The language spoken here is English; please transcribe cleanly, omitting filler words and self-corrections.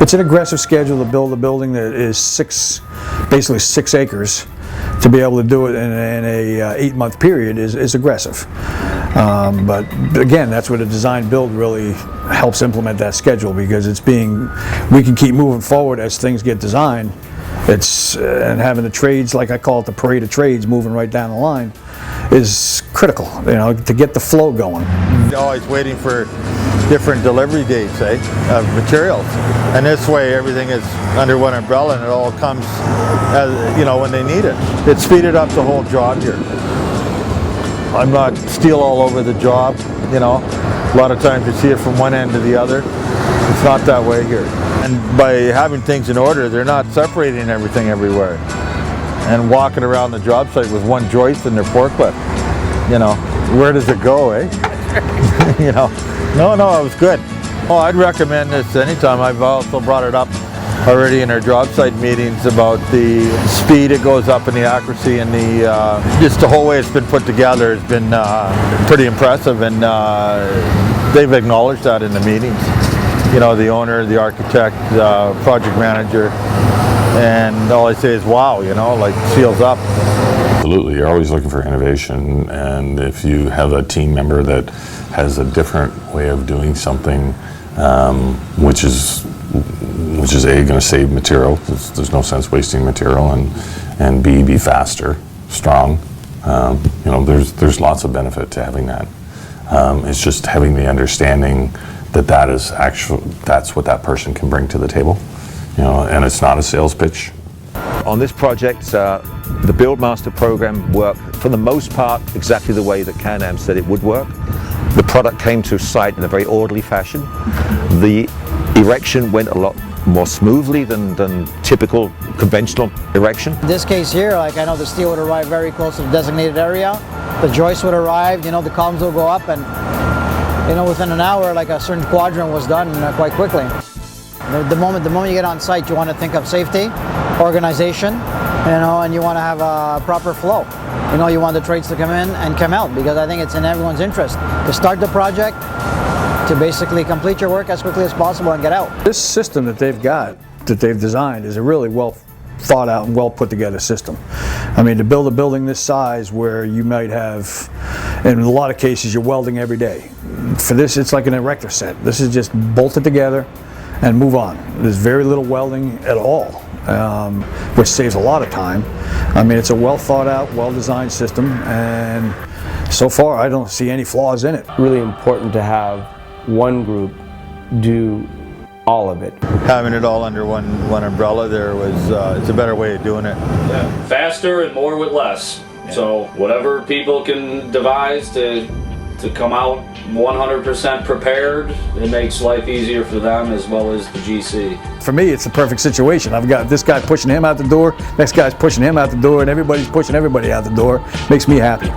It's an aggressive schedule to build a building that is basically 6 acres. To be able to do it in a 8-month period is aggressive. But again, that's where the design build really helps implement that schedule, because we can keep moving forward as things get designed. And having the trades, like I call it, the parade of trades, moving right down the line, is critical, to get the flow going. Always waiting for different delivery dates, of materials, and this way everything is under one umbrella and it all comes as, when they need it. It speeded up the whole job here. I'm not steel all over the job, a lot of times you see it from one end to the other. It's not that way here. And by having things in order, they're not separating everything everywhere and walking around the job site with one joist in their forklift. Where does it go, No, it was good. Oh, I'd recommend this anytime. I've also brought it up already in our job site meetings about the speed it goes up and the accuracy and just the whole way it's been put together has been pretty impressive, and they've acknowledged that in the meetings. The owner, the architect, project manager, and all I say is wow, like seals up. Absolutely, you're always looking for innovation, and if you have a team member that has a different way of doing something, which is A, going to save material, there's no sense wasting material, and B, be faster, strong. There's lots of benefit to having that. It's just having the understanding that that's what that person can bring to the table, and it's not a sales pitch. On this project, the Buildmaster program worked for the most part exactly the way that Can-Am said it would work. The product came to site in a very orderly fashion. The erection went a lot more smoothly than typical conventional erection. In this case here, I know the steel would arrive very close to the designated area. The joist would arrive, the columns will go up, and within an hour, like a certain quadrant was done quite quickly. The moment you get on site, you want to think of safety, organization, and you want to have a proper flow. You want the trades to come in and come out, because I think it's in everyone's interest to start the project, to basically complete your work as quickly as possible and get out. This system that they've designed is a really well thought out and well put together system. To build a building this size, where you might have, in a lot of cases, you're welding every day. For this, it's like an erector set. This is just bolt it together and move on. There's very little welding at all, which saves a lot of time. It's a well thought out, well designed system, and so far I don't see any flaws in it. Really important to have one group do all of it. Having it all under one umbrella there it's a better way of doing it. Yeah. Faster and more with less. Yeah. So whatever people can devise to come out 100% prepared, it makes life easier for them as well as the GC. For me, it's the perfect situation. I've got this guy pushing him out the door, next guy's pushing him out the door, and everybody's pushing everybody out the door. Makes me happy.